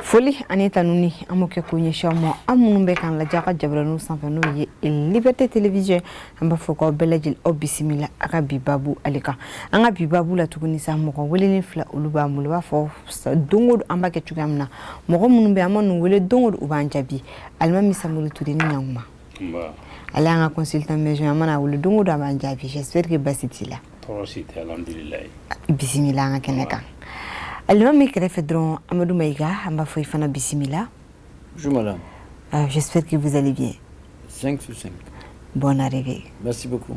Foli ani tanuni amoke kunye shamo amunumbe kan la jaka jabranu sanfano ye Liberté Télévision amba foko belajil obisimila aka bibabu alika anga bibabu la tukuni sa moko weleni fla uluba mulwa fo dongo amba ke tugamna moko munumbe amonu wele dongo ubanjabi alma misamulu tudini nyangma ba ala anga consultant mejo amana wele dongo ubanjabi j'espère que basitila torosite alhamdulillah bisimila anga keneka Alors, Amadou Maïga, Bismillah. Bonjour madame. J'espère que vous allez bien. 5 sur 5. Bonne arrivée. Merci beaucoup.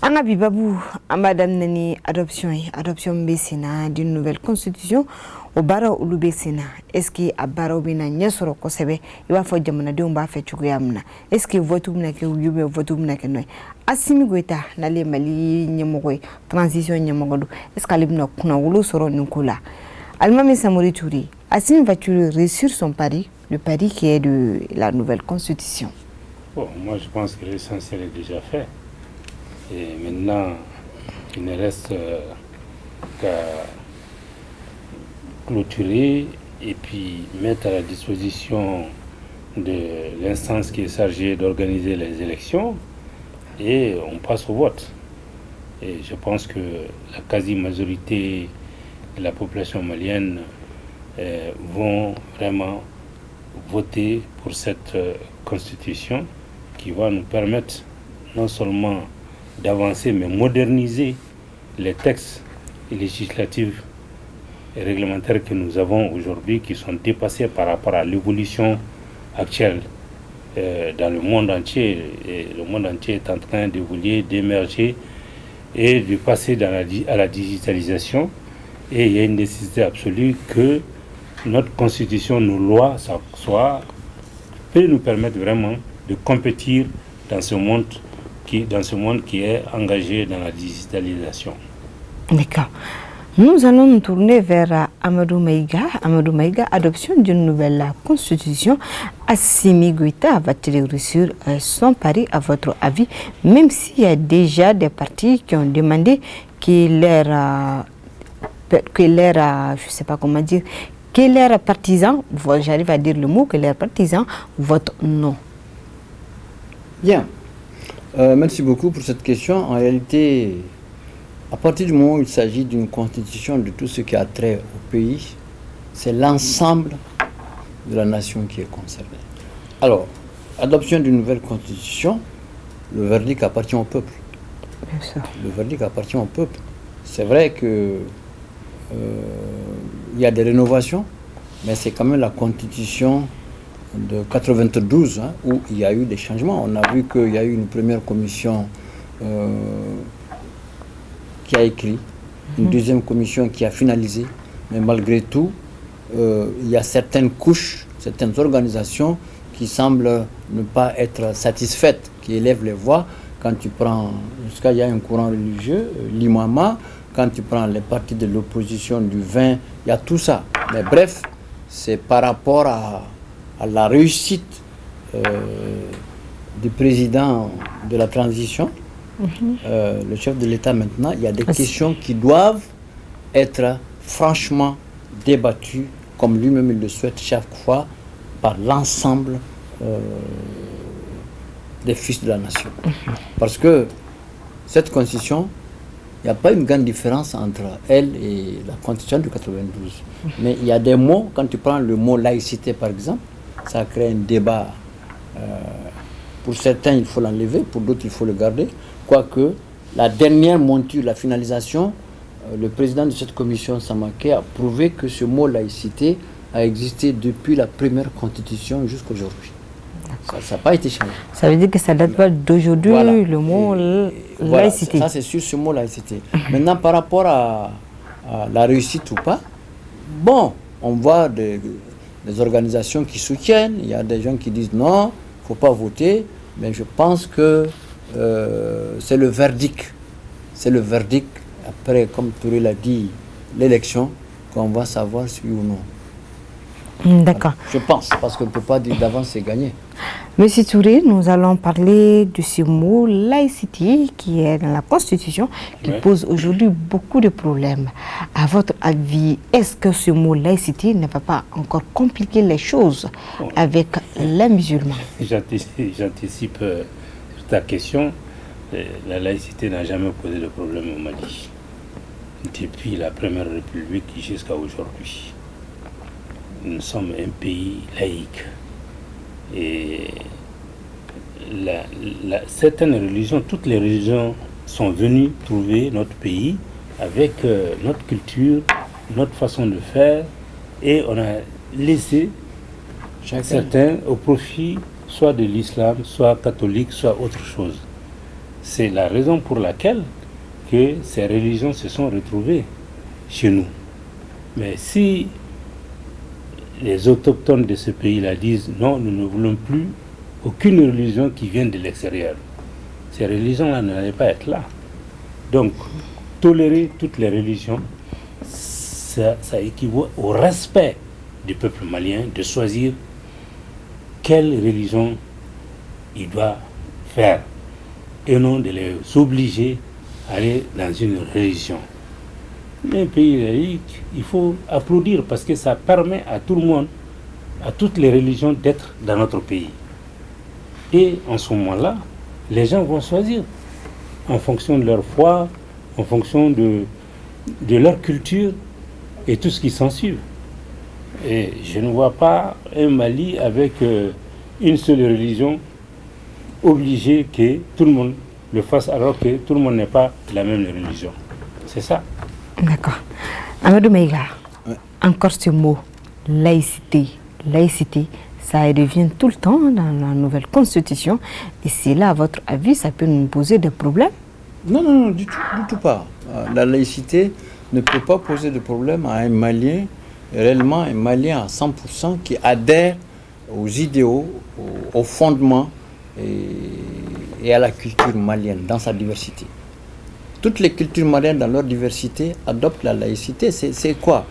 Anga Bibabou, Madame Nani, adoption Bessina d'une nouvelle constitution, au Bara Ulube Sena. Est-ce que à Bara Bina Nyasoro Kosebe, il va faire Jamana de Umba fait Chuguyamna? Est-ce que votre Mnake ou Yube, votre Mnake Noy? Assimi Gueta, Nale Mali, Nyamogue, transition Nyamogo, est-ce qu'Alibno Kunaulu Soro Nukula? Almami Samori Touri, Assimi va-t-il réussir son pari, le pari qui est de la nouvelle constitution? Bon, moi je pense que l'essentiel est déjà fait. Et maintenant, il ne reste qu'à clôturer et puis mettre à la disposition de l'instance qui est chargée d'organiser les élections et on passe au vote. Et je pense que la quasi-majorité de la population malienne vont vraiment voter pour cette constitution qui va nous permettre non seulement d'avancer, mais moderniser les textes législatifs et réglementaires que nous avons aujourd'hui, qui sont dépassés par rapport à l'évolution actuelle dans le monde entier. Et le monde entier est en train d'évoluer, d'émerger et de passer à la digitalisation. Et il y a une nécessité absolue que notre constitution, nos lois, peut nous permettre vraiment de compétir dans ce monde qui est engagé dans la digitalisation. D'accord. Nous allons nous tourner vers Amadou Maïga. Amadou Maïga, adoption d'une nouvelle constitution. Assimi Goïta va-t-il réussir son pari, à votre avis, même s'il y a déjà des partis qui ont demandé que je sais pas comment dire, que leurs partisans, j'arrive à dire le mot, que leurs partisans votent non. Bien. Merci beaucoup pour cette question. En réalité, à partir du moment où il s'agit d'une constitution de tout ce qui a trait au pays, c'est l'ensemble de la nation qui est concerné. Alors, adoption d'une nouvelle constitution, le verdict appartient au peuple. Bien sûr. Le verdict appartient au peuple. C'est vrai que il y a des rénovations, mais c'est quand même la constitution de 92 où il y a eu des changements. On a vu qu'il y a eu une première commission qui a écrit, une deuxième commission qui a finalisé, mais malgré tout, il y a certaines couches, certaines organisations qui semblent ne pas être satisfaites, qui élèvent les voix. Quand tu prends, jusqu'à il y a un courant religieux, l'imama, quand tu prends les partis de l'opposition du vin, il y a tout ça. Mais bref, c'est par rapport à la réussite du président de la transition, le chef de l'État maintenant, il y a des questions qui doivent être franchement débattues, comme lui-même il le souhaite chaque fois, par l'ensemble des fils de la nation. Parce que cette constitution, il n'y a pas une grande différence entre elle et la constitution de 92. Mais il y a des mots, quand tu prends le mot laïcité par exemple, ça crée un débat. Pour certains, il faut l'enlever, pour d'autres, il faut le garder. Quoique, la dernière monture, la finalisation, le président de cette commission, Samaké, a prouvé que ce mot laïcité a existé depuis la première constitution jusqu'à aujourd'hui. Ça n'a pas été changé. Ça veut dire que ça date pas d'aujourd'hui, voilà. Le mot laïcité. Voilà, ça c'est sur ce mot laïcité. Maintenant, par rapport à la réussite ou pas, bon, on voit des organisations qui soutiennent, il y a des gens qui disent non, il ne faut pas voter, mais je pense que c'est le verdict. C'est le verdict, après, comme Touré l'a dit, l'élection, qu'on va savoir si oui ou non. D'accord. Je pense, parce qu'on ne peut pas dire d'avance c'est gagné. Monsieur Touré, nous allons parler de ce mot laïcité qui est dans la Constitution, qui pose aujourd'hui beaucoup de problèmes. À votre avis, est-ce que ce mot laïcité ne va pas encore compliquer les choses avec les musulmans? J'anticipe sur ta question. La laïcité n'a jamais posé de problème au Mali, depuis la Première République jusqu'à aujourd'hui. Nous sommes un pays laïque. Et certaines religions, toutes les religions sont venues trouver notre pays avec notre culture, notre façon de faire, et on a laissé certains au profit soit de l'islam, soit catholique, soit autre chose. C'est la raison pour laquelle que ces religions se sont retrouvées chez nous. Mais si les autochtones de ce pays-là disent non, nous ne voulons plus aucune religion qui vienne de l'extérieur, ces religions-là n'allaient pas être là. Donc, tolérer toutes les religions, ça équivaut au respect du peuple malien de choisir quelle religion il doit faire et non de les obliger à aller dans une religion. Un pays laïque, il faut applaudir parce que ça permet à tout le monde, à toutes les religions d'être dans notre pays. Et en ce moment-là, les gens vont choisir en fonction de leur foi, en fonction de leur culture et tout ce qui s'ensuit. Et je ne vois pas un Mali avec une seule religion obligé que tout le monde le fasse alors que tout le monde n'est pas de la même religion. C'est ça. D'accord. Amadou Maïga, encore ce mot, laïcité. Laïcité, ça revient tout le temps dans la nouvelle constitution. Et c'est là, à votre avis, ça peut nous poser des problèmes? Non, du tout pas. La laïcité ne peut pas poser de problème à un Malien, réellement un Malien à 100% qui adhère aux idéaux, aux fondements et à la culture malienne dans sa diversité. Toutes les cultures maliennes dans leur diversité adoptent la laïcité. C'est quoi?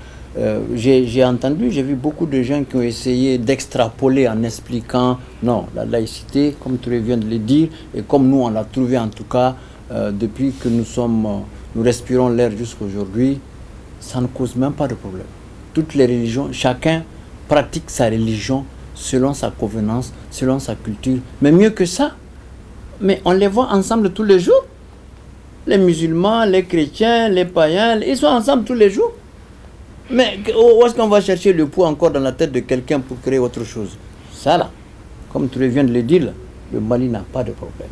J'ai entendu, j'ai vu beaucoup de gens qui ont essayé d'extrapoler en expliquant non, la laïcité, comme tu viens de le dire, et comme nous on l'a trouvé en tout cas depuis que nous respirons l'air jusqu'à aujourd'hui, ça ne cause même pas de problème. Toutes les religions, chacun pratique sa religion selon sa convenance, selon sa culture. Mais mieux que ça, mais on les voit ensemble tous les jours. Les musulmans, les chrétiens, les païens, ils sont ensemble tous les jours. Mais où est-ce qu'on va chercher le poids encore dans la tête de quelqu'un pour créer autre chose? Ça là, comme tu viens de le dire, le Mali n'a pas de problème.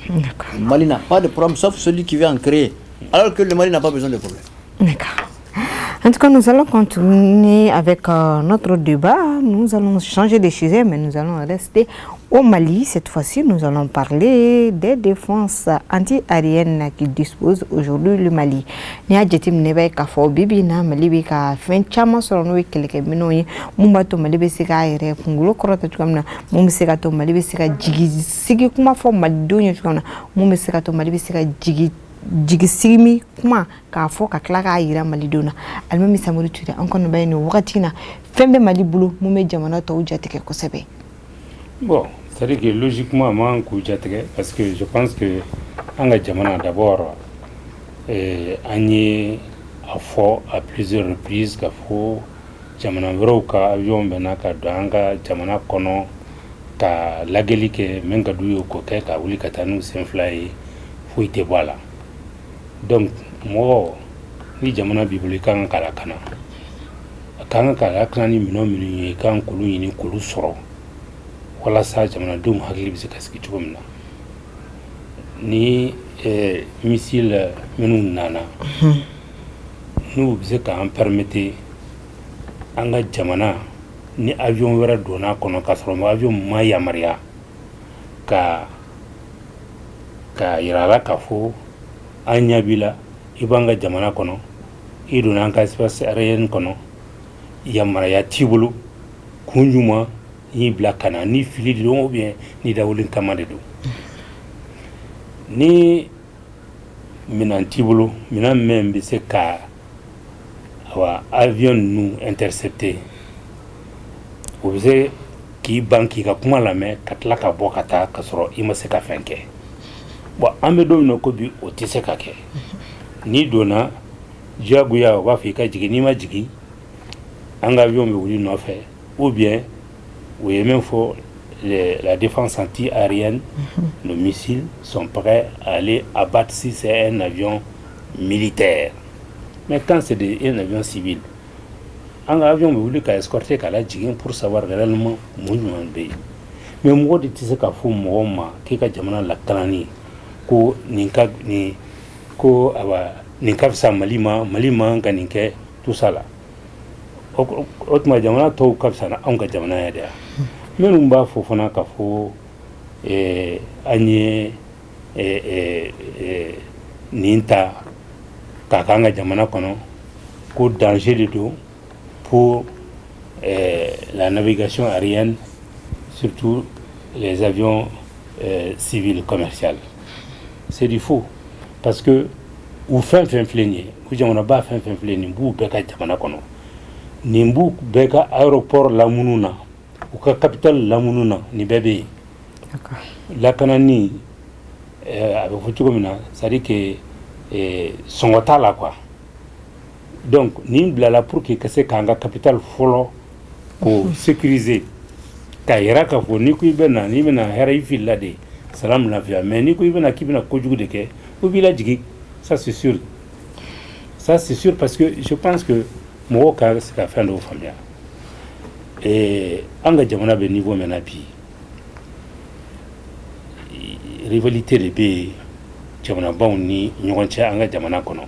Le Mali n'a pas de problème, sauf celui qui veut en créer. Alors que le Mali n'a pas besoin de problème. D'accord. En tout cas, nous allons continuer avec notre débat. Nous allons changer de sujet, mais nous allons rester au Mali. Cette fois-ci, nous allons parler des défenses anti-aériennes qui dispose aujourd'hui le Mali. Ni adjetim nebe ka fo bibi na Mali be ka fen chama soro no keleke minoye mumbato Mali be sika ere kungulo korota tukamna mum sika to Mali be sika jigi sigi kuma fo Mali donyo tukamna mum sika to Mali be sika jigi sigimi kuma ka fo ka kla ka yira Mali dona almami Samori Touré encore no bayni wakati na fembe Mali bulu mum jamana to jatike ko sebe. Bon, c'est-à-dire que logiquement, moi, parce que je pense que Anga Djamana d'abord, Agné a fait à plusieurs reprises qu'il faut Djamana Vroka, avion Benaka, Danga, Djamana Kono, ka lageli ke menga duyo koke ka wuli katanu senfly fuite voilà. Donc moi ni Djamana biblika kala kana. Kala kana ni mino minu kan kulu ni kulu soro. Wala sa jamana dum hakili bi se kaski tugumna ni missile menu nana nous bi se ka en permettre anga jamana ni avion wera dona kono kasro avion maya maria ka irala kafo anya bila ibanga jamana kono idona ka espace aérien kono yamara ya tibulu kunjuma ni blakana ni fili de ou bien ni dawulin kamade do ni minantibulu minam membe se ka awa avion nous intercepté vous savez k'i ban k'i ka kuma lamɛn ka tila ka bɔ ka taa ka sɔrɔ i ma se ka fɛn kɛ bon an bɛ don min na ko bi o tɛ se ka kɛ n'i donna diyagoya o b'a fɔ i ka jigin n'i ma jigin an ka avion bɛ wuli nɔfɛ ou bien u ye min fɔ la défense anti-aérienne, nos missiles sont prêts à aller abattre si c'est un avion militaire. Mais quand c'est un avion civil, un avion voulu escorter qu'à la jigin pour savoir réellement mon pays. Mais moi de tise ka fu mo ma ke ka jamana la kalani ko ninka ni ko aba ninka sa malima ka ninke tout ça là. Otuma jamana to ka sa na an ka jamana ya da. Minnu b'a fɔ fana ka fɔ an ye nin ta k'a k'an ka jamana kɔnɔ ko danger de don pour la navigation aérienne, surtout les avions civils commerciaux. C'est du faux parce que ou fɛn fɛn filɛ nin ye ko jamanaba fɛn fɛn filɛ nin b'u bɛɛ ka jamana kɔnɔ nin b'u bɛɛ ka aéroport lamunu na u ka capitale lamunu na ni bɛɛ bɛ yen lakanani a bɛ fɔ cogo min na c'est à dire que sɔngɔ t'a la quoi donc nin bilala pour que ka se k'an ka capitale fɔlɔ ko sécuriser k'a yira k'a fɔ ni ko i bɛ na n'i bɛna hɛrɛ i filila de salamu lafiya mais ni ko i bɛna k'i bɛna kojugu de kɛ u b'i lajigin ça c'est sûr parce que je pense que mɔgɔw ka se ka fɛn dɔw faamuya an ka jamana bɛ niveau min na bi rivalité de bɛ yen jamanabaw ni ɲɔgɔn cɛ an ka jamana kɔnɔ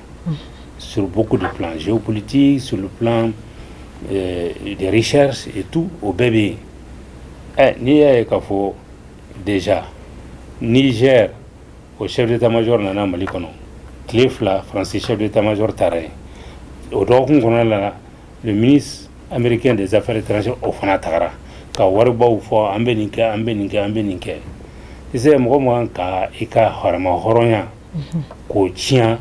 sur beaucoup de plans géopolitiques, sur le plan des recherches et tout au bébé. Ni y'a k'a fɔ déjà Niger au chef d'état-major nana Mali kɔnɔ tile fila français chef d'état-major taara yen o dɔgɔkun kɔnɔ la le ministre américain des affaires étrangères o fana tagara ka waribaw fɔ an bɛ nin kɛ an bɛ nin kɛ an bɛ nin kɛ sisan mɔgɔ man ka i ka hɔrɔma hɔrɔnya k'o tiɲɛ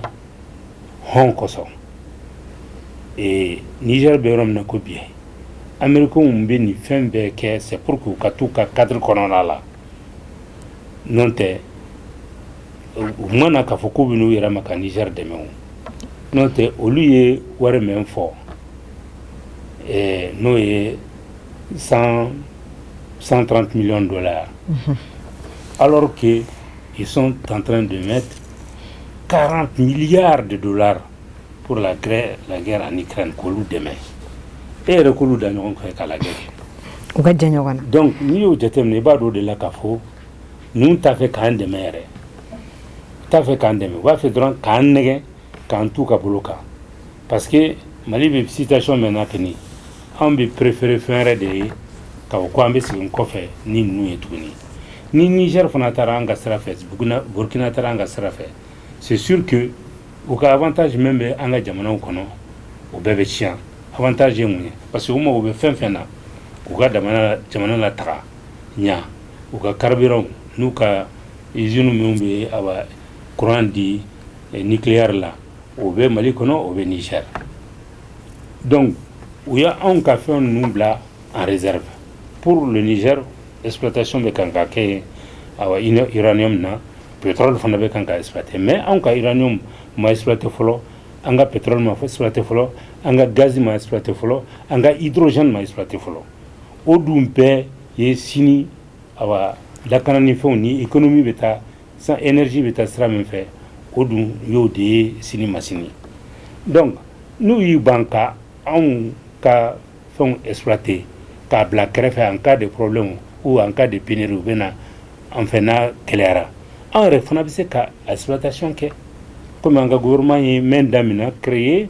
hɔn kosɔn Niger bɛ yɔrɔ min na ko bi américains bɛ nin fɛn bɛɛ kɛ c'est pour que u ka t'u ka cadre kɔnɔna la n'o tɛ u mana k'a fɔ k'u bɛ n'u yɛrɛ ma ka Niger dɛmɛ o n'o tɛ olu ye wari min fɔ n'o ye 130 millions de dollars alors que ils sont en train de mettre 40 milliards de dollars pour la guerre en Ukraine k'olu dɛmɛ e yɛrɛ k'olu da ɲɔgɔn kɛ k'a lajɛ u ka jan ɲɔgɔn na donc n'i y'o jateminɛ i b'a dɔn o de la k'a fɔ ninnu t'a fɛ k'an dɛmɛ yɛrɛ t'a fɛ k'an dɛmɛ u b'a fɛ dɔrɔn k'an nɛgɛ k'an t'u ka bolo kan parce que Mali bɛ situation min na kɛni an bɛ préférer fɛn wɛrɛ de ye k'a fɔ ko an bɛ segin kɔfɛ ni ninnu ye tuguni ni Niger fana taara an ka sira fɛ Burkina taara an ka sira fɛ c'est sûr que u ka avantage min bɛ an ka jamanaw kɔnɔ o bɛɛ bɛ tiɲɛ avantage ye mun ye parce que u mago bɛ fɛn fɛn na u ka jamana la taga ɲa u ka carburant n'u ka usine minnu bɛ courant di nucléaire la o bɛ Mali kɔnɔ o bɛ Niger donc u y anw ka fɛn ninnu bila en réserve pour le Niger exploitation bɛ kan ka kɛ uranium na pétrole fana bɛ kan ka exploiter mais anw ka uranium ma exploiter fɔlɔ an ka pétrole ma exploiter fɔlɔ an ka gaz ma exploiter fɔlɔ an ka hydrogène ma exploiter fɔlɔ o dun bɛɛ ye sini lakanani fɛnw ni économie bɛ taa sans énergie bɛ taa sira min fɛ o dun y'o de ye sini ma sini donc n'u y'u ban ka anw ka fɛnw exploiter k'a bila kɛrɛfɛ en cas de problème ou en cas de pénurie u bɛ na an fɛ n'a gɛlɛyara an yɛrɛ fana bɛ se ka exploitation kɛ comme un gouvernement est maintenant créé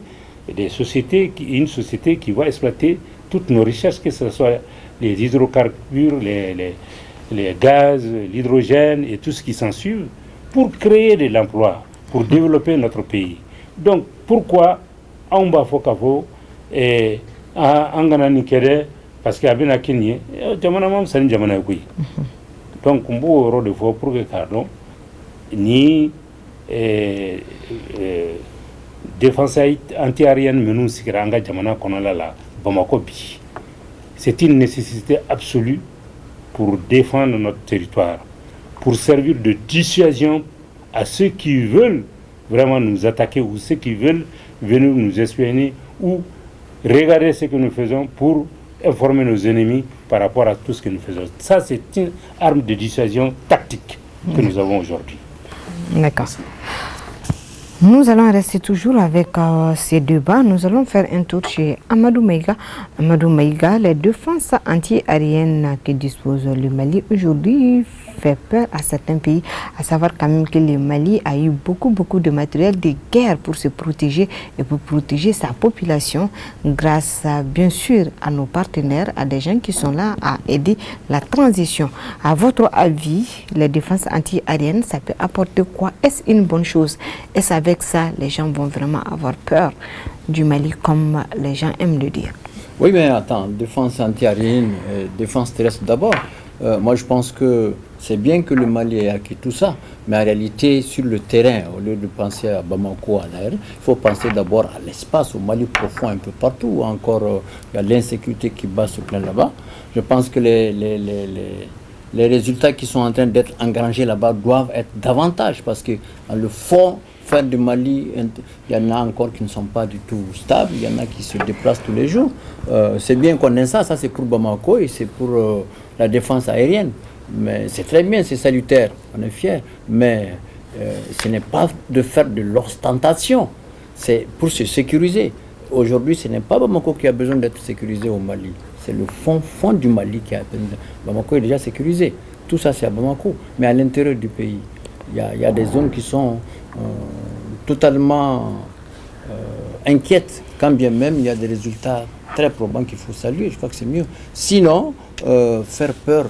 des sociétés, une société qui va exploiter toutes nos richesses, que ce soit les hydrocarbures, les gaz, l'hydrogène et tout ce qui s'ensuit, pour créer de l'emploi, pour développer notre pays. Donc, pourquoi on va faire et en Ghana parce qu'il y a bien à Kenya, c'est une jamana. Donc, on peut de fois pour que pardon, ni défense anti-aérienne menu sigira an ka jamana kɔnɔ la Bamako bi c'est une nécessité absolue pour défendre notre territoire, pour servir de dissuasion à ceux qui veulent vraiment nous attaquer ou ceux qui veulent venir nous espionner ou regarder ce que nous faisons pour informer nos ennemis par rapport à tout ce que nous faisons. Ça, c'est une arme de dissuasion tactique que nous avons aujourd'hui. D'accord. Nous allons rester toujours avec ces débats. Nous allons faire un tour chez Amadou Maïga. Amadou Maïga, les défenses anti-aériennes que dispose le Mali aujourd'hui fait peur à certains pays, à savoir quand même que le Mali a eu beaucoup de matériel de guerre pour se protéger et pour protéger sa population grâce bien sûr à nos partenaires, à des gens qui sont là à aider la transition. À votre avis, les défenses anti-aériennes, ça peut apporter quoi? Est-ce une bonne chose? Est-ce avec ça, les gens vont vraiment avoir peur du Mali comme les gens aiment le dire? Oui, mais attends, défense anti-aérienne, défense terrestre d'abord. Moi, je pense que c'est bien que le Mali ait acquis tout ça, mais en réalité, sur le terrain, au lieu de penser à Bamako, à l'air, il faut penser d'abord à l'espace, au Mali profond, un peu partout. Encore, il y a l'insécurité qui bat ce plein là-bas. Je pense que les résultats qui sont en train d'être engrangés là-bas doivent être davantage, parce que dans le fond, faire du Mali, il y en a encore qui ne sont pas du tout stables, il y en a qui se déplacent tous les jours. C'est bien qu'on ait ça c'est pour Bamako et c'est pour la défense aérienne. Mais c'est très bien, c'est salutaire, on est fiers. Mais ce n'est pas de faire de l'ostentation, c'est pour se sécuriser. Aujourd'hui, ce n'est pas Bamako qui a besoin d'être sécurisé au Mali, c'est le fond du Mali qui a besoin. Bamako est déjà sécurisé, tout ça c'est à Bamako. Mais à l'intérieur du pays, il y a des zones qui sont totalement inquiètes, quand bien même il y a des résultats très probants qu'il faut saluer. Je crois que c'est mieux. Sinon, faire peur,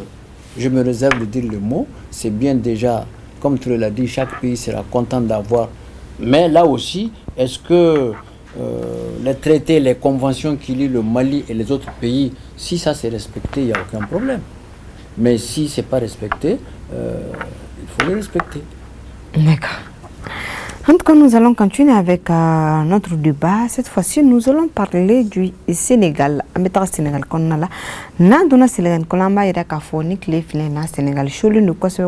je me réserve de dire le mot, c'est bien déjà, comme tu l'as dit, chaque pays sera content d'avoir. Mais là aussi, est-ce que les traités, les conventions qui lient le Mali et les autres pays, si ça c'est respecté, il n'y a aucun problème. Mais si ce n'est pas respecté, il faut le respecter. D'accord. En tout cas, nous allons continuer avec notre débat. Cette fois-ci, nous allons parler du Sénégal. Amétra Sénégal, qu'on a là. N'a Sénégal, qu'on a maïra kafoni clé filena Sénégal. Cholu nous conseille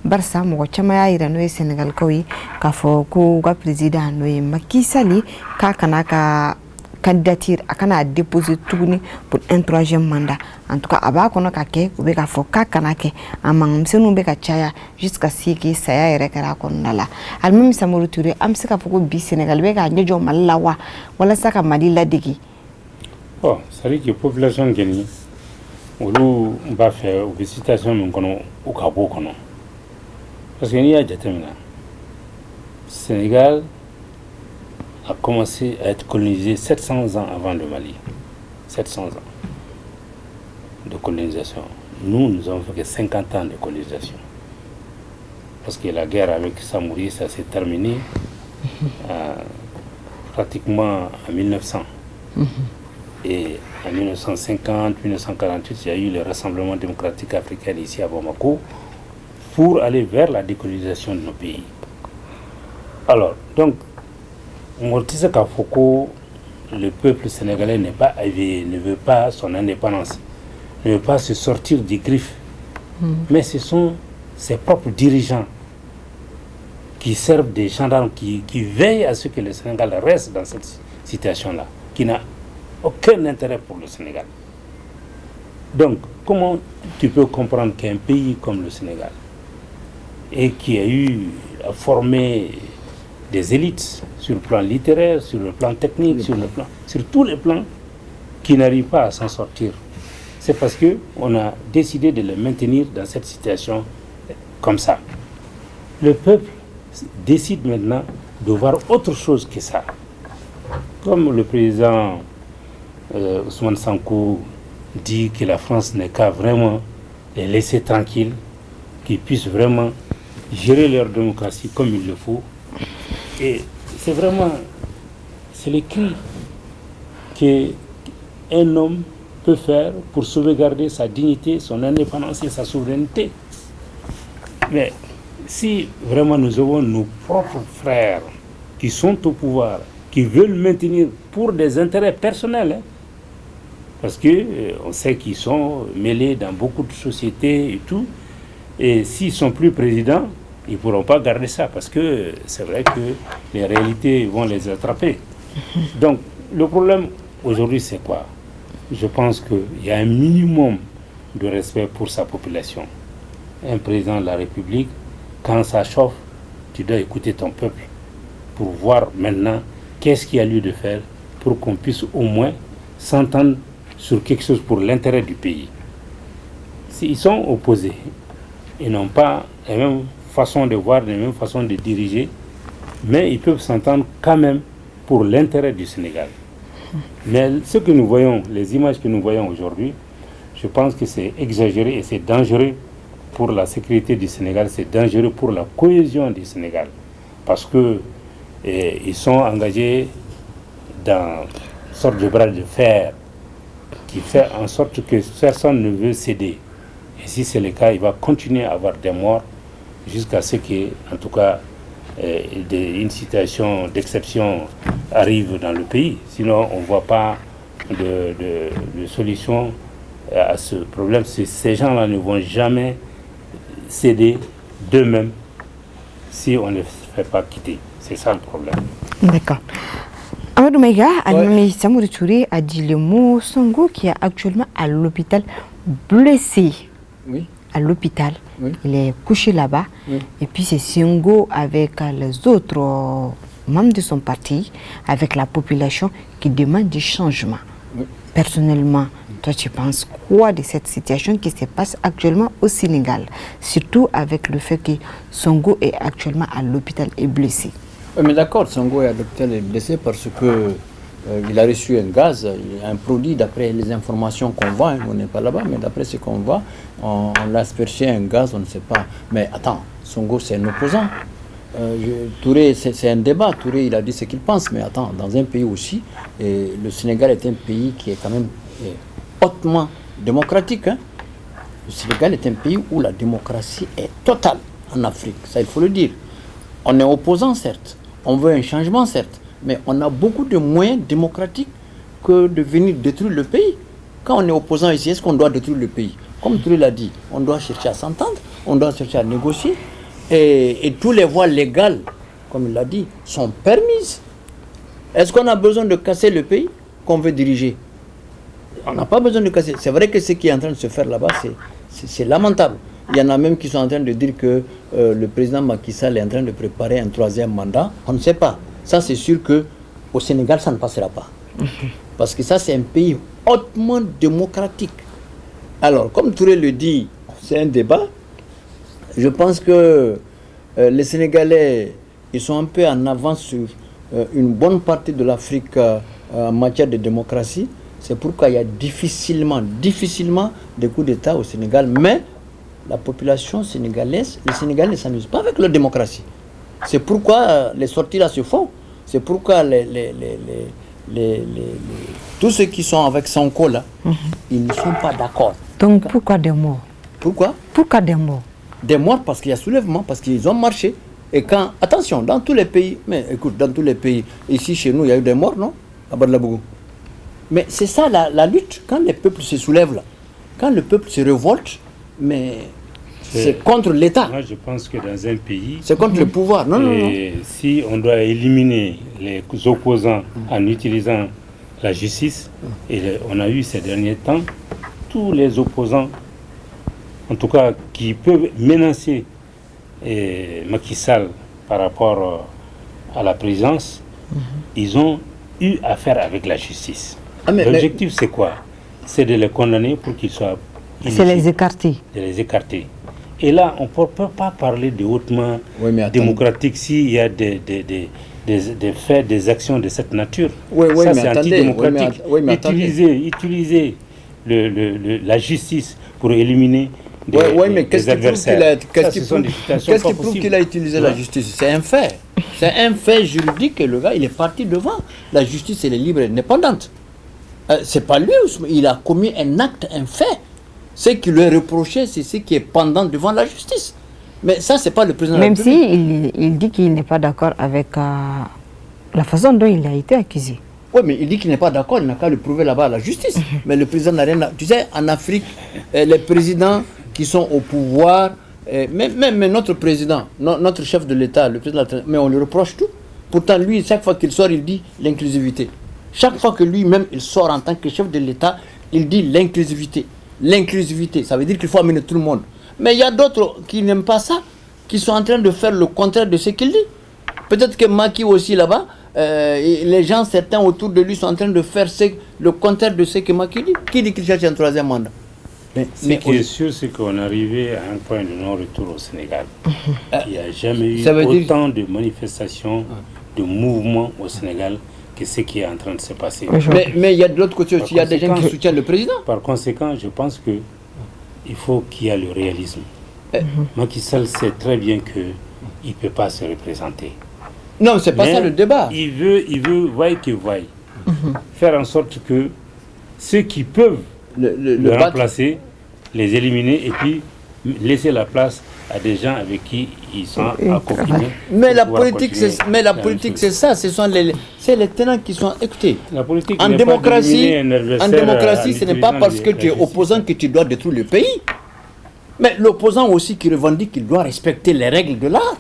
Barça, mo chama ira no Sénégal koyi kafo ko ga président no Macky Sall ka kanaka candidature akana déposer tuguni pour un troisième mandat. En tout cas, aba kono kake ube ka fo ka kanake amang msenu be ka chaya jusqu'à ce que ça ya rekara konala. Almami Samori Touré am se ka foko bi Sénégal be ka njejo malawa wala saka mali ladigi. Oh, ça dit que la population gagne. Olu mba faire visitation mon kono o ka bo kono. Parce que ni a jatemina. Sénégal a commencé à être colonisé 700 ans avant le Mali. 700 ans de colonisation. Nous avons fait que 50 ans de colonisation. Parce que la guerre avec Samori, ça s'est terminé pratiquement en 1900. Et en 1950, 1948, il y a eu le Rassemblement démocratique africain ici à Bamako pour aller vers la décolonisation de nos pays. Alors, donc, Mortise Kafoko, le peuple sénégalais n'est pas éveillé, ne veut pas son indépendance, ne veut pas se sortir des griffes. Mais ce sont ses propres dirigeants qui servent des gendarmes, qui veillent à ce que le Sénégal reste dans cette situation-là, qui n'a aucun intérêt pour le Sénégal. Donc, comment tu peux comprendre qu'un pays comme le Sénégal, et qui a formé des élites sur le plan littéraire, sur le plan technique, sur tous les plans, qui n'arrivent pas à s'en sortir. C'est parce qu'on a décidé de les maintenir dans cette situation comme ça. Le peuple décide maintenant de voir autre chose que ça. Comme le président Ousmane Sanko dit que la France n'est qu'à vraiment les laisser tranquilles, qu'ils puissent vraiment gérer leur démocratie comme il le faut. Et c'est vraiment, c'est le cri qu'un homme peut faire pour sauvegarder sa dignité, son indépendance et sa souveraineté. Mais si vraiment nous avons nos propres frères qui sont au pouvoir, qui veulent maintenir pour des intérêts personnels, Parce que on sait qu'ils sont mêlés dans beaucoup de sociétés et tout. Et s'ils ne sont plus présidents, ils ne pourront pas garder ça parce que c'est vrai que les réalités vont les attraper. Donc, le problème aujourd'hui, c'est quoi? Je pense qu'il y a un minimum de respect pour sa population. Un président de la République, quand ça chauffe, tu dois écouter ton peuple pour voir maintenant qu'est-ce qu'il y a lieu de faire pour qu'on puisse au moins s'entendre sur quelque chose pour l'intérêt du pays. S'ils sont opposés, ils n'ont pas la même façon de voir, la même façon de diriger, mais ils peuvent s'entendre quand même pour l'intérêt du Sénégal. Mais ce que nous voyons, les images que nous voyons aujourd'hui, je pense que c'est exagéré et c'est dangereux pour la sécurité du Sénégal, c'est dangereux pour la cohésion du Sénégal. Parce que ils sont engagés dans une sorte de bras de fer qui fait en sorte que personne ne veut céder. Et si c'est le cas, il va continuer à avoir des morts jusqu'à ce que, en tout cas, une situation d'exception arrive dans le pays. Sinon, on ne voit pas de solution à ce problème. Ces gens-là ne vont jamais céder d'eux-mêmes si on ne les fait pas quitter. C'est ça le problème. D'accord. Amadou Maïga, Almami Samouri Touré a dit le mot Sonko qui est actuellement à l'hôpital blessé. Oui. À l'hôpital. Oui. Il est couché là-bas. Oui. Et puis c'est Sonko avec les autres membres de son parti, avec la population qui demande du changement. Oui. Personnellement, toi tu penses quoi de cette situation qui se passe actuellement au Sénégal? Surtout avec le fait que Sonko est actuellement à l'hôpital et blessé. Oui, mais d'accord, Sonko est à l'hôpital et blessé parce que il a reçu un gaz, un produit, d'après les informations qu'on voit, hein, on n'est pas là-bas, mais d'après ce qu'on voit, on l'a aspergé un gaz, on ne sait pas. Mais attends, Sonko c'est un opposant. Touré, c'est un débat, Touré il a dit ce qu'il pense, mais attends, dans un pays aussi, le Sénégal est un pays qui est quand même hautement démocratique. Hein. Le Sénégal est un pays où la démocratie est totale en Afrique, ça il faut le dire. On est opposant certes, on veut un changement certes, mais on a beaucoup de moyens démocratiques que de venir détruire le pays. Quand on est opposant ici, est-ce qu'on doit détruire le pays? Comme Touré l'a dit, on doit chercher à s'entendre, on doit chercher à négocier, et tous les voies légales, comme il l'a dit, sont permises. Est-ce qu'on a besoin de casser le pays qu'on veut diriger? On n'a pas besoin de casser. C'est vrai que ce qui est en train de se faire là-bas, c'est lamentable. Il y en a même qui sont en train de dire que le président Macky Sall est en train de préparer un 3e mandat. On ne sait pas. Ça, c'est sûr qu'au Sénégal, ça ne passera pas. Parce que ça, c'est un pays hautement démocratique. Alors, comme Touré le dit, c'est un débat. Je pense que les Sénégalais, ils sont un peu en avance sur une bonne partie de l'Afrique en matière de démocratie. C'est pourquoi il y a difficilement des coups d'État au Sénégal. Mais la population sénégalaise, les Sénégalais ne s'amusent pas avec leur démocratie. C'est pourquoi les sorties là se font. C'est pourquoi tous ceux qui sont avec Sonko là, ils ne sont pas d'accord. Donc pourquoi des morts? Pourquoi? Pourquoi des morts? Des morts parce qu'il y a soulèvement, parce qu'ils ont marché. Et quand, attention, dans tous les pays, mais écoute, dans tous les pays, ici chez nous, il y a eu des morts, non? À Badlabougou. Mais c'est ça la lutte, quand les peuples se soulèvent là, quand le peuple se révolte, mais c'est contre l'État. Moi, je pense que dans un pays, c'est contre le pouvoir. Non. Si on doit éliminer les opposants en utilisant la justice, et on a eu ces derniers temps, tous les opposants, en tout cas, qui peuvent menacer Macky Sall par rapport à la présidence, ils ont eu affaire avec la justice. L'objectif, c'est quoi? C'est de les condamner pour qu'ils soient c'est les écarter. De les écarter. Et là, on ne peut pas parler de hautement démocratique s'il y a des faits, des actions de cette nature. Ça, c'est antidémocratique. Utiliser la justice pour éliminer des adversaires. Qu'est-ce qui prouve qu'il a utilisé la justice? C'est un fait. C'est un fait juridique et le gars, il est parti devant. La justice, elle est libre et indépendante. C'est pas lui, il a commis un acte, un fait. Ce qui lui est reproché, c'est ce qui est pendant devant la justice. Mais ça, c'est pas le président de la République. Même s'il dit qu'il n'est pas d'accord avec la façon dont il a été accusé. Oui, mais il dit qu'il n'est pas d'accord, il n'a qu'à le prouver là-bas à la justice. Mais le président n'a rien à... Tu sais, en Afrique, les présidents qui sont au pouvoir, même notre président, notre chef de l'État, le président, mais on lui reproche tout. Pourtant, lui, chaque fois qu'il sort, il dit l'inclusivité. Chaque fois que lui-même, il sort en tant que chef de l'État, il dit l'inclusivité. L'inclusivité, ça veut dire qu'il faut amener tout le monde. Mais il y a d'autres qui n'aiment pas ça, qui sont en train de faire le contraire de ce qu'il dit. Peut-être que Macky aussi là-bas, les gens, certains autour de lui sont en train de faire le contraire de ce que Macky dit. Qui dit qu'il cherche un troisième mandat? Ce qui est sûr, c'est qu'on est arrivé à un point de non-retour au Sénégal. Il n'y a jamais eu autant de manifestations, de mouvements au Sénégal que ce qui est en train de se passer. Mais il y a de l'autre côté aussi, il y a des gens qui soutiennent le président. Par conséquent, je pense qu'il faut qu'il y ait le réalisme. Macky Sall sait très bien qu'il ne peut pas se représenter. Non, c'est pas ça le débat. Il veut vaille que vaille, faire en sorte que ceux qui peuvent le remplacer, les éliminer et puis laisser la place à des gens avec qui ils sont accompagnés. Mais la politique, c'est ça. C'est les tenants qui sont écoutés. La politique en démocratie, ce n'est pas parce que tu es opposant que tu dois détruire le pays. Mais l'opposant aussi qui revendique qu'il doit respecter les règles de l'art.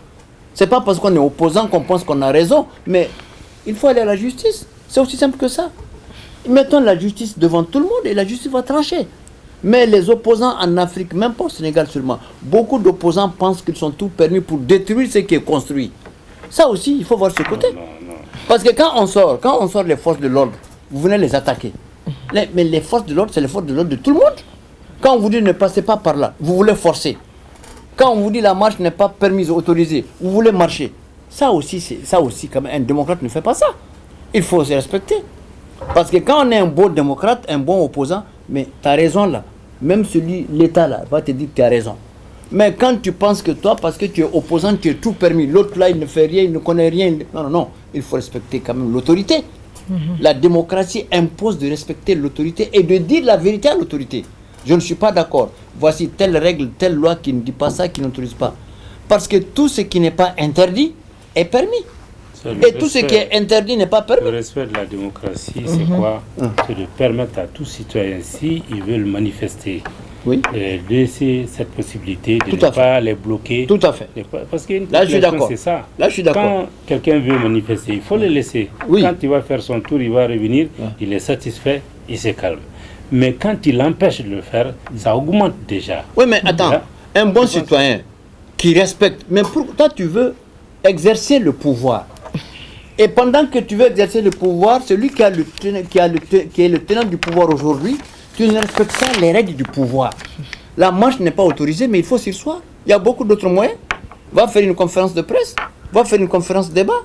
C'est pas parce qu'on est opposant qu'on pense qu'on a raison. Mais il faut aller à la justice. C'est aussi simple que ça. Mettons la justice devant tout le monde et la justice va trancher. Mais les opposants en Afrique, même pas au Sénégal seulement, beaucoup d'opposants pensent qu'ils sont tout permis pour détruire ce qui est construit. Ça aussi, il faut voir ce côté. Non. Parce que quand on sort les forces de l'ordre, vous venez les attaquer. Mais les forces de l'ordre, c'est les forces de l'ordre de tout le monde. Quand on vous dit ne passez pas par là, vous voulez forcer. Quand on vous dit la marche n'est pas permise, autorisée, vous voulez marcher. Ça aussi, quand même, un démocrate ne fait pas ça. Il faut se respecter. Parce que quand on est un bon démocrate, un bon opposant, mais tu as raison là. Même l'État là, va te dire que tu as raison. Mais quand tu penses que toi, parce que tu es opposant, tu es tout permis, l'autre là, il ne fait rien, il ne connaît rien. Non. Il faut respecter quand même l'autorité. La démocratie impose de respecter l'autorité et de dire la vérité à l'autorité. Je ne suis pas d'accord. Voici telle règle, telle loi qui ne dit pas ça, qui n'autorise pas. Parce que tout ce qui n'est pas interdit est permis. Et tout ce qui est interdit n'est pas permis. Le respect de la démocratie, c'est quoi? C'est de permettre à tout citoyen, s'ils veulent manifester, de laisser cette possibilité de ne pas les bloquer. Tout à fait. Parce qu'une là, je suis d'accord. C'est ça. Là, je suis d'accord. Quand quelqu'un veut manifester, il faut le laisser. Quand il va faire son tour, il va revenir, il est satisfait, il se calme. Mais quand il empêche de le faire, ça augmente déjà. Oui, mais attends, un bon citoyen qui respecte, mais toi, tu veux exercer le pouvoir. Et pendant que tu veux exercer le pouvoir, celui qui est le tenant du pouvoir aujourd'hui, tu ne respectes pas les règles du pouvoir. La marche n'est pas autorisée, mais il faut s'y asseoir. Il y a beaucoup d'autres moyens. Va faire une conférence de presse, va faire une conférence de débat,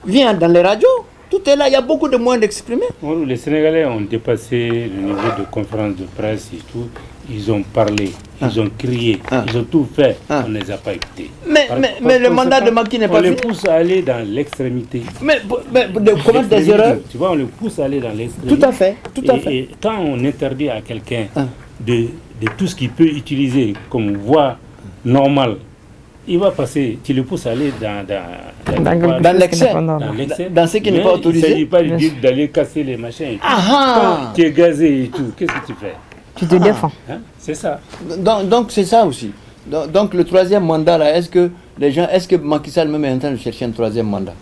viens dans les radios. Tout est là, il y a beaucoup de moyens d'exprimer. Les Sénégalais ont dépassé le niveau de conférence de presse et tout. Ils ont parlé, ils ont crié, ils ont tout fait. On ne les a pas écoutés. Mais le mandat de Macky n'est pas fini. On les pousse à aller dans l'extrémité. Mais de commettre des erreurs. Tu vois, on les pousse à aller dans l'extrémité. Tout à fait, Et quand on interdit à quelqu'un de tout ce qu'il peut utiliser comme voie normale, il va passer, tu le pousses à aller dans l'excès, dans ce qui n'est pas autorisé. Il ne s'agit pas de dire d'aller casser les machins et tout. Quand tu es gazé et tout, qu'est-ce que tu fais? Tu te défends. C'est ça. Donc c'est ça aussi. Donc le troisième mandat là, est-ce que Macky Sall même est en train de chercher un troisième mandat?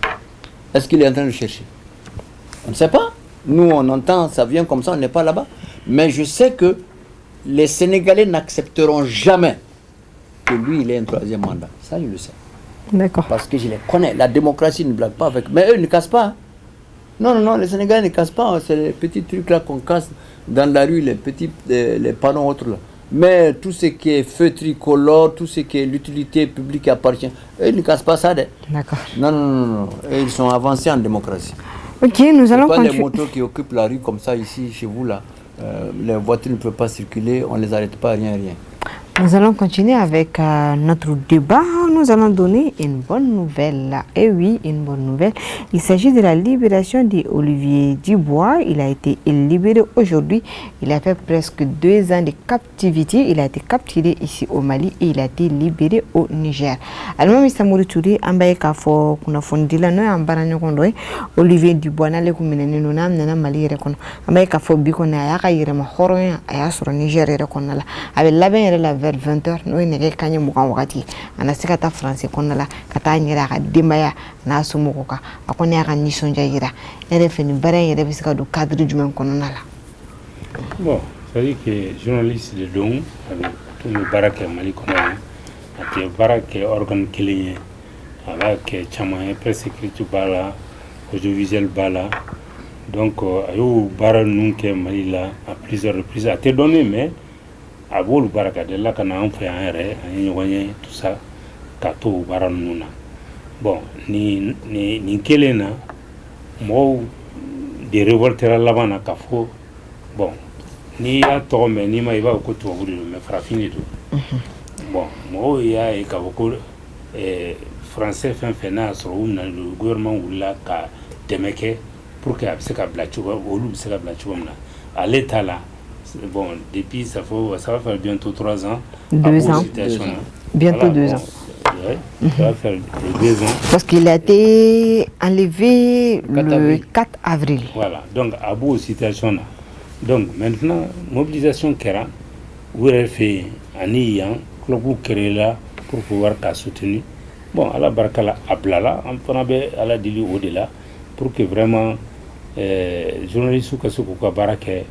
Est-ce qu'il est en train de chercher? On ne sait pas. Nous on entend, ça vient comme ça, on n'est pas là-bas. Mais je sais que les Sénégalais n'accepteront jamais que lui, il ait un troisième mandat. Ça, je le sais. D'accord. Parce que je les connais. La démocratie ne blague pas avec. Mais eux, ils ne cassent pas. Non, les Sénégalais ne cassent pas. C'est les petits trucs là qu'on casse dans la rue, les petits les panneaux autres là. Mais tout ce qui est feu tricolore, tout ce qui est l'utilité publique qui appartient, eux, ils ne cassent pas ça. D'accord. Non. Et ils sont avancés en démocratie. Ok, nous allons continuer. Les motos qui occupent la rue comme ça ici, chez vous là. Les voitures ne peuvent pas circuler, on ne les arrête pas, rien. Nous allons continuer avec notre débat. Nous allons donner une bonne nouvelle. Et oui, une bonne nouvelle. Il s'agit de la libération d'Olivier Dubois. Il a été libéré aujourd'hui. Il a fait presque 2 ans de captivité. Il a été capturé ici au Mali et il a été libéré au Niger. Alors, Mr. Mouritouri, ambaye kafo kuna fondila no ambara nyokondo Olivier Dubois na le kuminene no nam na Mali rekono. Ambaye kafo biko na ya kayire ma horoya aya soro Niger rekono la. Avec la ben la vers 20h no ne kanye mukan wakati ana sikata français konnala kata nyira ka demaya na sumuko ka akone aka nisonja yira ere feni bare yere bisika do cadre jumen konnala. Bon, c'est à dire que journaliste de Dong avec tout le barak Mali konnala ati barak organe kilinye avec chamaye presse écrite bala audiovisuel bala donc ayo bara nunke Mali là à plusieurs reprises a été donné mais a bolu baraka de la kana on fait un ré tout ça kato baran nuna bon ni kelena mo de révolter la bana kafo bon ni a to mais ni ma iba ko to bulu mais frafini tout bon mo ya e ka ko français fin na so na le gouvernement wala ka demeke pour que se ka blachu olu se ka blachu na à l'état là. Bon, depuis ça va faire bientôt 3 ans. 2 ans. Bientôt voilà, 2 ans. Ouais, ça va faire 2 ans. Parce qu'il a été enlevé le 4 avril. Voilà, donc à bout de situation là. Donc maintenant, mobilisation Kera, où elle fait un IAN, club créé là pour pouvoir soutenir. Bon, à la Barkala Ablala, on peut à la Dili au-delà pour que vraiment journalistes ou Kasukuka Barake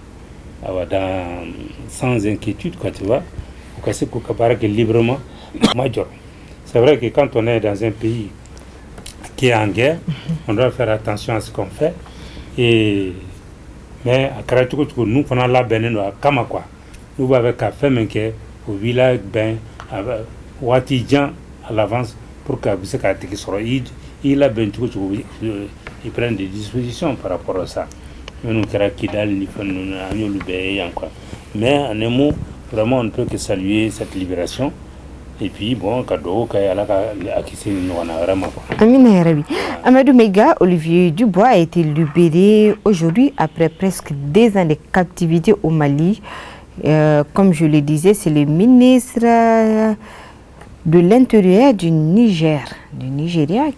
sans inquiétude, quoi, tu vois, librement major. C'est vrai que quand on est dans un pays qui est en guerre, on doit faire attention à ce qu'on fait. Mais à Karatuko, nous, on a la beneno à Kamakwa. Nous, avec un fait, au village, ben, Watidjan à l'avance pour que il a ben, il prend des dispositions par rapport à ça. Mais en un mot, vraiment on ne peut que saluer cette libération et puis bon cadeau Amina Rabi. Amadou Mega, Olivier Dubois a été libéré aujourd'hui après presque 2 ans de captivité au Mali. Comme je le disais, c'est le ministre de l'Intérieur du Nigeria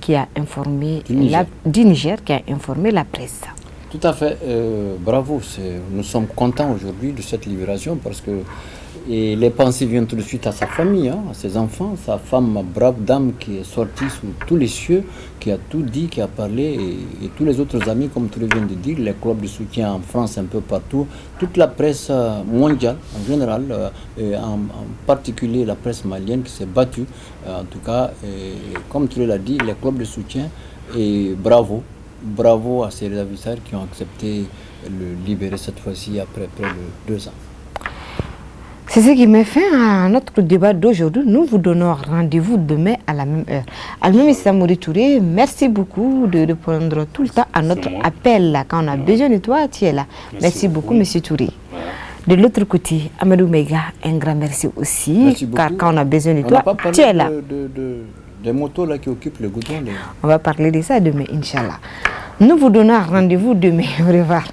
qui a informé du Niger qui a informé la presse. Tout à fait, bravo. Nous sommes contents aujourd'hui de cette libération parce que les pensées viennent tout de suite à sa famille, à ses enfants, sa femme, ma brave dame qui est sortie sous tous les cieux, qui a tout dit, qui a parlé, et tous les autres amis, comme tu le viens de dire, les clubs de soutien en France, un peu partout, toute la presse mondiale en général, en particulier la presse malienne qui s'est battue, en tout cas, comme tu l'as dit, les clubs de soutien, et bravo. Bravo à ces réservistes qui ont accepté de le libérer cette fois-ci après près de 2 ans. C'est ce qui met fin à notre débat d'aujourd'hui. Nous vous donnons rendez-vous demain à la même heure. Almami Samori Touré, merci beaucoup de répondre tout le temps à notre appel. Là. Quand on a besoin de toi, tu es là. Merci beaucoup, Monsieur Touré. De l'autre côté, Amadou Mega, un grand merci aussi. Merci car quand on a besoin de toi, tu es là. Des motos là qui occupent le goudron. On va parler de ça demain, Inch'Allah. Nous vous donnons rendez-vous demain. Au revoir.